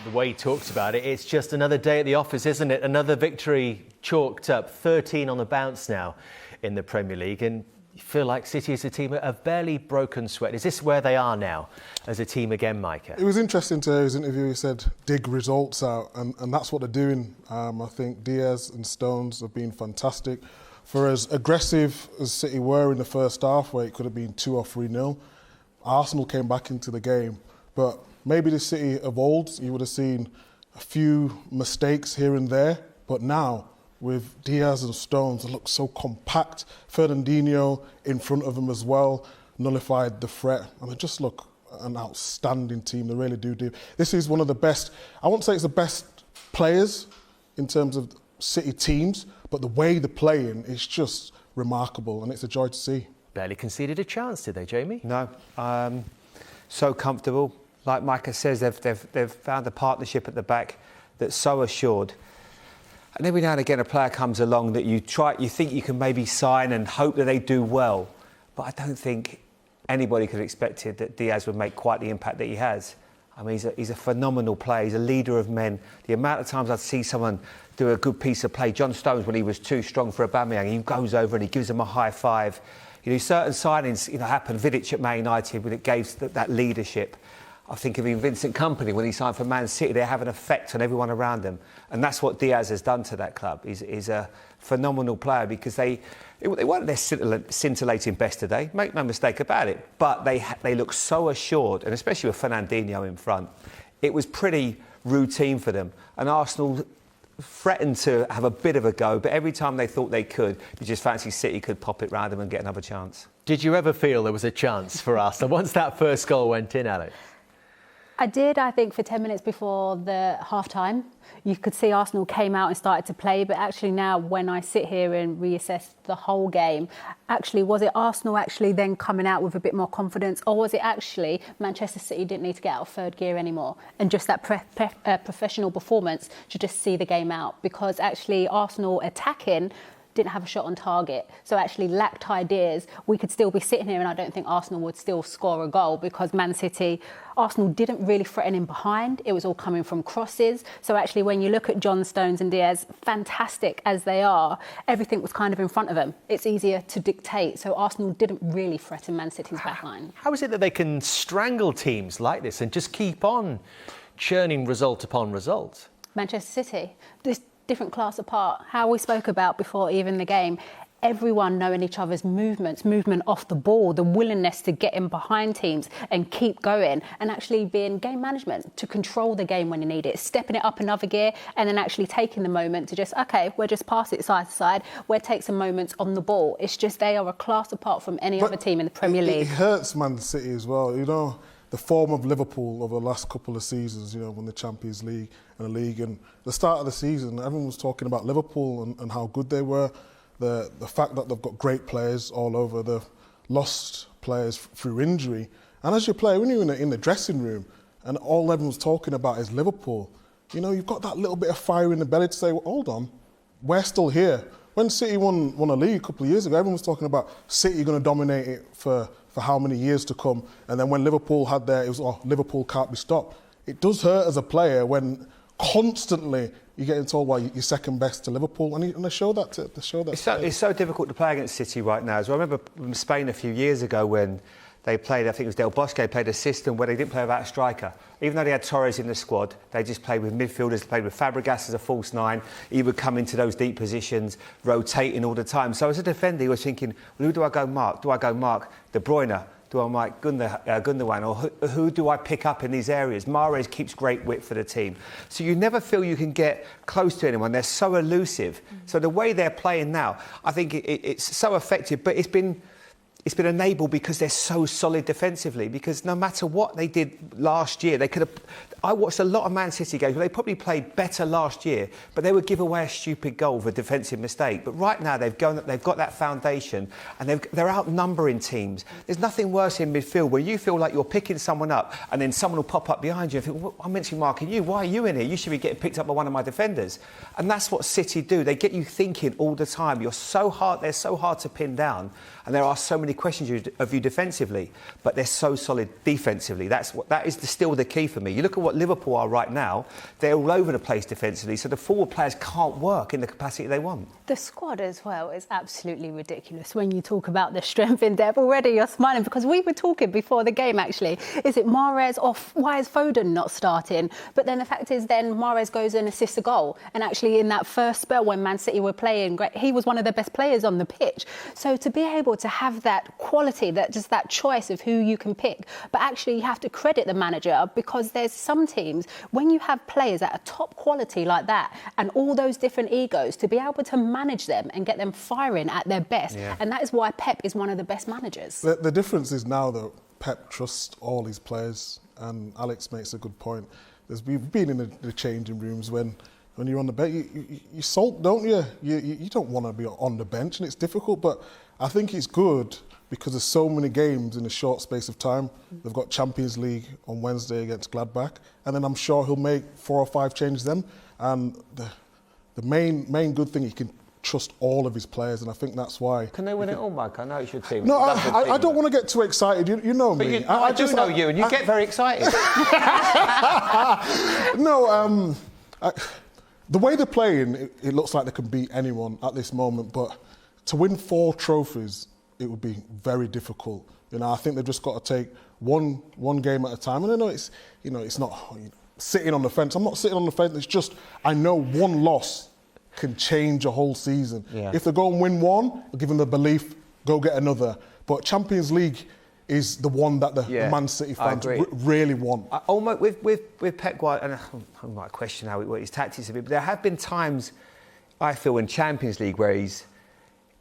The way he talks about it, it's just another day at the office, isn't it? Another victory chalked up, 13 on the bounce now in the Premier League. And you feel like City as a team have barely broken sweat. Is this where they are now as a team again, Micah? It was interesting to hear his interview. He said, dig results out, and that's what they're doing. I think Dias and Stones have been fantastic. For as aggressive as City were in the first half, where it could have been 2 or 3-0, Arsenal came back into the game. But maybe the City of old, you would have seen a few mistakes here and there. But now, with Dias and Stones, they look so compact. Fernandinho in front of them as well, nullified the threat. And they just look an outstanding team. They really do. This is one of the best, I won't say it's the best players in terms of City teams, but the way they're playing is just remarkable, and it's a joy to see. Barely conceded a chance, did they, Jamie? No. So comfortable. Like Micah says, they've found a partnership at the back that's so assured. And every now and again, a player comes along that you think you can maybe sign and hope that they do well. But I don't think anybody could have expected that Dias would make quite the impact that he has. I mean, he's a phenomenal player. He's a leader of men. The amount of times I'd see someone do a good piece of play. John Stones, when he was too strong for Aubameyang, he goes over and he gives him a high five. You know, certain signings, happened. Vidic at Man United, when it gave that leadership. I think of even Vincent Kompany, when he signed for Man City, they have an effect on everyone around them. And that's what Dias has done to that club. He's a phenomenal player because they weren't their scintillating best today, make no mistake about it. But they look so assured, and especially with Fernandinho in front, it was pretty routine for them. And Arsenal threatened to have a bit of a go, but every time they thought they could, you just fancy City could pop it round them and get another chance. Did you ever feel there was a chance for Arsenal once that first goal went in, Alex? I did, I think, for 10 minutes before the half-time. You could see Arsenal came out and started to play, but actually now when I sit here and reassess the whole game, actually, was it Arsenal actually then coming out with a bit more confidence, or was it actually Manchester City didn't need to get out of third gear anymore, and just that professional performance to just see the game out? Because actually Arsenal attacking didn't have a shot on target, so actually lacked ideas. We could still be sitting here and I don't think Arsenal would still score a goal, because Arsenal didn't really threaten in behind. It was all coming from crosses. So actually when you look at John Stones and Dias, fantastic as they are, everything was kind of in front of them. It's easier to dictate. So Arsenal didn't really threaten Man City's backline. How is it that they can strangle teams like this and just keep on churning result upon result? Manchester City, this different class apart. How we spoke about before even the game, everyone knowing each other's movements, movement off the ball, the willingness to get in behind teams and keep going, and actually being game management to control the game when you need it, stepping it up another gear, and then actually taking the moment to just, OK, we'll just pass it side to side, we'll take some moments on the ball. It's just they are a class apart from any other team in the Premier League. It hurts Man City as well. The form of Liverpool over the last couple of seasons, won the Champions League and the league. And the start of the season, everyone was talking about Liverpool and how good they were. The fact that they've got great players all over, they've lost players through injury. And as you play, when you're in the dressing room and all everyone's talking about is Liverpool, you've got that little bit of fire in the belly to say, well, hold on, we're still here. When City won a league a couple of years ago, everyone was talking about City going to dominate it for how many years to come. And then when Liverpool had it was, Liverpool can't be stopped. It does hurt as a player when constantly you're getting told, well, you're second best to Liverpool. And they show that. It's so difficult to play against City right now. So I remember in Spain a few years ago when they played, I think it was Del Bosque, played a system where they didn't play without a striker. Even though they had Torres in the squad, they just played with midfielders, played with Fabregas as a false nine. He would come into those deep positions, rotating all the time. So as a defender, he was thinking, well, who do I go mark? Do I go mark De Bruyne? Do I mark Gundogan? Or who do I pick up in these areas? Mahrez keeps great width for the team. So you never feel you can get close to anyone. They're so elusive. So the way they're playing now, I think it's so effective, but it's been enabled because they're so solid defensively. Because no matter what they did last year, they could have. I watched a lot of Man City games where they probably played better last year, but they would give away a stupid goal for a defensive mistake. But right now they've got that foundation, and they're outnumbering teams. There's nothing worse in midfield where you feel like you're picking someone up, and then someone will pop up behind you and think, well, I'm meant to be marking you. Why are you in here? You should be getting picked up by one of my defenders. And that's what City do. They get you thinking all the time. They're so hard to pin down, and there are so many questions of you defensively, but they're so solid defensively. That is still the key for me. You look at what Liverpool are right now; they're all over the place defensively. So the forward players can't work in the capacity they want. The squad as well is absolutely ridiculous. When you talk about the strength in depth, already you're smiling because we were talking before the game. Actually, is it Mahrez off? Why is Foden not starting? But then the fact is, then Mahrez goes and assists a goal, and actually in that first spell when Man City were playing, he was one of the best players on the pitch. So to be able to have that quality, that choice of who you can pick, but actually you have to credit the manager, because there's some teams, when you have players at a top quality like that and all those different egos, to be able to manage them and get them firing at their best. Yeah. And that is why Pep is one of the best managers. The difference is now that Pep trusts all his players, and Alex makes a good point. We've been in the changing rooms when you're on the bench, you sulk, don't you? You don't want to be on the bench, and it's difficult, but I think it's good because there's so many games in a short space of time. They've got Champions League on Wednesday against Gladbach, and then I'm sure he'll make 4 or 5 changes then. And the main good thing, he can trust all of his players, and I think that's why. Can they win it all, Mike? I know it's your team. No, I don't want to get too excited. You know me. I do know you, and you get very excited. No, the way they're playing, it looks like they can beat anyone at this moment. But to win 4 trophies, it would be very difficult. I think they've just got to take one game at a time. And I know it's not sitting on the fence. I'm not sitting on the fence. It's just I know one loss can change a whole season. Yeah. If they go and win one, it'll give them the belief, go get another. But Champions League is the one that the Man City fans really want. Almost with Pep Guardiola, and I might question what his tactics have been, but there have been times, I feel, in Champions League where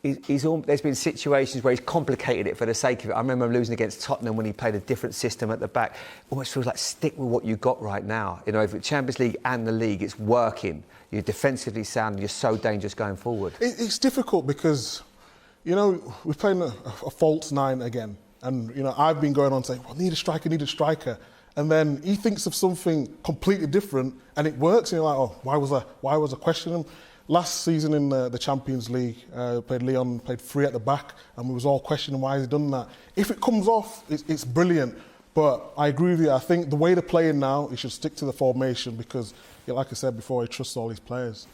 there's been situations where he's complicated it for the sake of it. I remember him losing against Tottenham when he played a different system at the back. Almost feels like stick with what you got right now. If it's Champions League and the league, it's working. You're defensively sound. You're so dangerous going forward. It's difficult because, we're playing a false 9 again. And, I've been going on saying, well, need a striker. And then he thinks of something completely different and it works. And you're like, oh, why was I questioning him? Last season in the Champions League, Leon played 3 at the back, and we was all questioning why he's done that. If it comes off, it's brilliant. But I agree with you. I think the way they're playing now, he should stick to the formation because, like I said before, he trusts all his players.